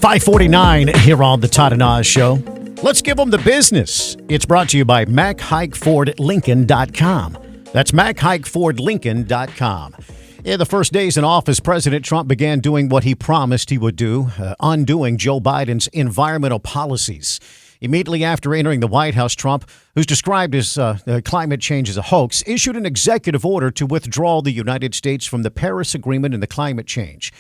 549 here on the Todd and Oz Show. Let's give them the business. It's brought to you by MacHikeFordLincoln.com. That's MacHikeFordLincoln.com. In the first days in office, President Trump began doing what he promised he would do, undoing Joe Biden's environmental policies. Immediately after entering the White House, Trump, who's described as climate change as a hoax, issued an executive order to withdraw the United States from the Paris Agreement and the climate change.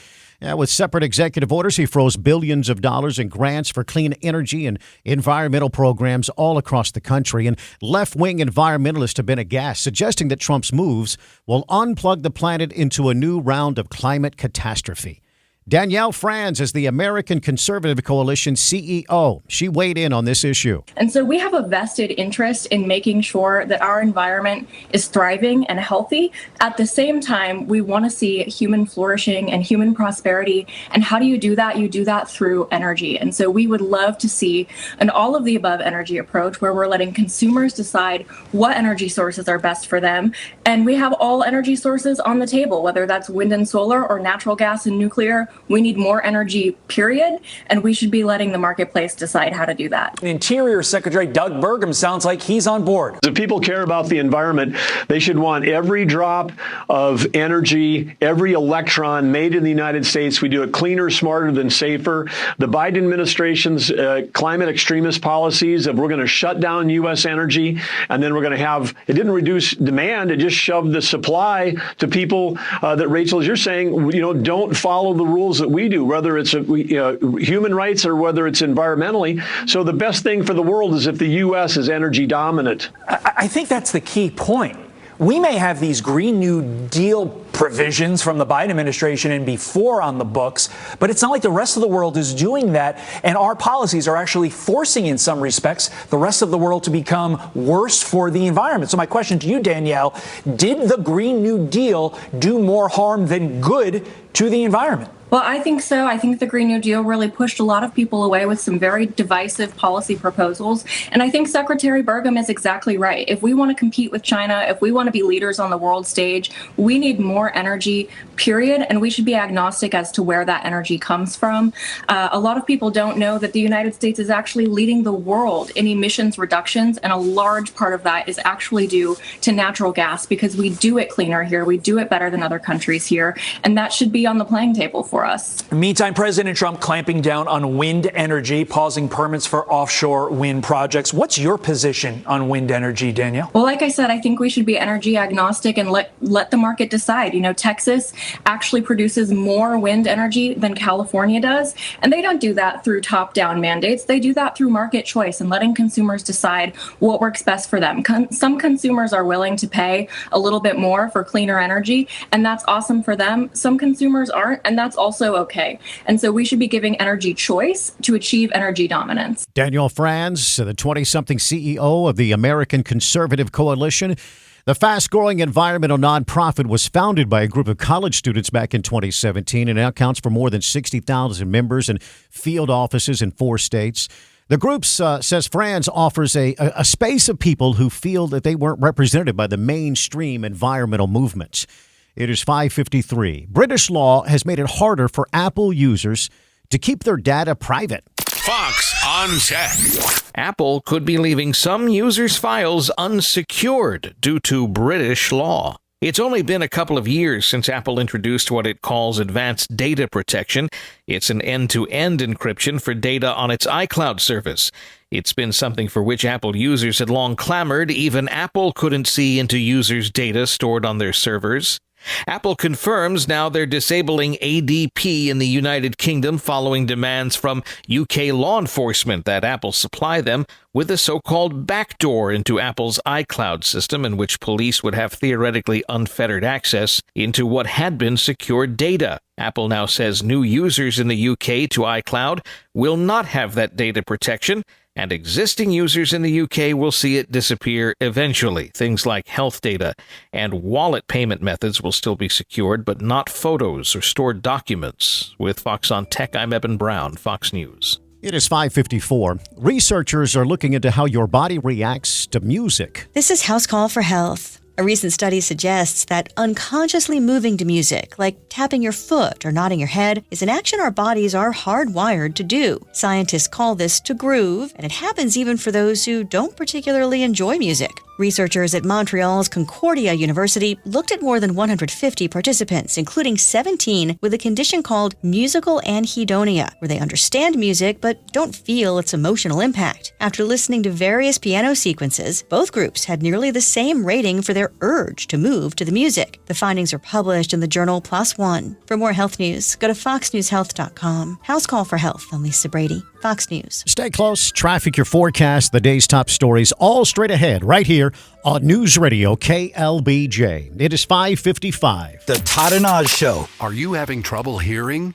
With separate executive orders, he froze billions of dollars in grants for clean energy and environmental programs all across the country. And left-wing environmentalists have been aghast, suggesting that Trump's moves will unplug the planet into a new round of climate catastrophe. Danielle Franz is the American Conservative Coalition CEO. She weighed in on this issue. And so we have a vested interest in making sure that our environment is thriving and healthy. At the same time, we want to see human flourishing and human prosperity. And how do you do that? You do that through energy. And so we would love to see an all of the above energy approach where we're letting consumers decide what energy sources are best for them. And we have all energy sources on the table, whether that's wind and solar or natural gas and nuclear. We need more energy, period, and we should be letting the marketplace decide how to do that. Interior Secretary Doug Burgum sounds like he's on board. If people care about the environment, they should want every drop of energy, every electron made in the United States. We do it cleaner, smarter than safer. The Biden administration's climate extremist policies of we're going to shut down U.S. energy, and then we're going to have, it didn't reduce demand, it just shoved the supply to people that, Rachel, as you're saying, don't follow the rules that we do, whether it's human rights or whether it's environmentally. So the best thing for the world is if the U.S. is energy dominant. I think that's the key point. We may have these Green New Deal provisions from the Biden administration and before on the books, but it's not like the rest of the world is doing that. And our policies are actually forcing, in some respects, the rest of the world to become worse for the environment. So my question to you, Danielle, did the Green New Deal do more harm than good to the environment? Well, I think so. I think the Green New Deal really pushed a lot of people away with some very divisive policy proposals. And I think Secretary Burgum is exactly right. If we want to compete with China, if we want to be leaders on the world stage, we need more energy, period. And we should be agnostic as to where that energy comes from. A lot of people don't know that the United States is actually leading the world in emissions reductions. And a large part of that is actually due to natural gas because we do it cleaner here. We do it better than other countries here. And that should be on the playing table for us. Meantime, President Trump clamping down on wind energy, pausing permits for offshore wind projects. What's your position on wind energy, Danielle? Well, like I said, I think we should be energy agnostic and let the market decide. Texas actually produces more wind energy than California does. And they don't do that through top-down mandates. They do that through market choice and letting consumers decide what works best for them. Some consumers are willing to pay a little bit more for cleaner energy, and that's awesome for them. Some consumers aren't, and that's also okay. And so we should be giving energy choice to achieve energy dominance. Danielle Franz, the 20-something CEO of the American Conservative Coalition. The fast-growing environmental nonprofit was founded by a group of college students back in 2017 and now counts for more than 60,000 members and field offices in 4 states. The group says Franz offers a space of people who feel that they weren't represented by the mainstream environmental movement. It is 5:53. British law has made it harder for Apple users to keep their data private. Fox on Tech. Apple could be leaving some users' files unsecured due to British law. It's only been a couple of years since Apple introduced what it calls advanced data protection. It's an end-to-end encryption for data on its iCloud service. It's been something for which Apple users had long clamored. Even Apple couldn't see into users' data stored on their servers. Apple confirms now they're disabling ADP in the United Kingdom following demands from UK law enforcement that Apple supply them with a so-called backdoor into Apple's iCloud system in which police would have theoretically unfettered access into what had been secured data. Apple now says new users in the UK to iCloud will not have that data protection, and existing users in the UK will see it disappear eventually. Things like health data and wallet payment methods will still be secured, but not photos or stored documents. With Fox on Tech, I'm Eben Brown, Fox News. It is 5:54. Researchers are looking into how your body reacts to music. This is House Call for Health. A recent study suggests that unconsciously moving to music, like tapping your foot or nodding your head, is an action our bodies are hardwired to do. Scientists call this to groove, and it happens even for those who don't particularly enjoy music. Researchers at Montreal's Concordia University looked at more than 150 participants, including 17 with a condition called musical anhedonia, where they understand music but don't feel its emotional impact. After listening to various piano sequences, both groups had nearly the same rating for their urge to move to the music. The findings are published in the journal PLOS ONE. For more health news, go to foxnewshealth.com. House Call for Health. I'm Lisa Brady, Fox News. Stay close. Traffic, your forecast, the day's top stories, all straight ahead right here on News Radio KLBJ. It is 5:55. The Todd and Oz Show. Are you having trouble hearing?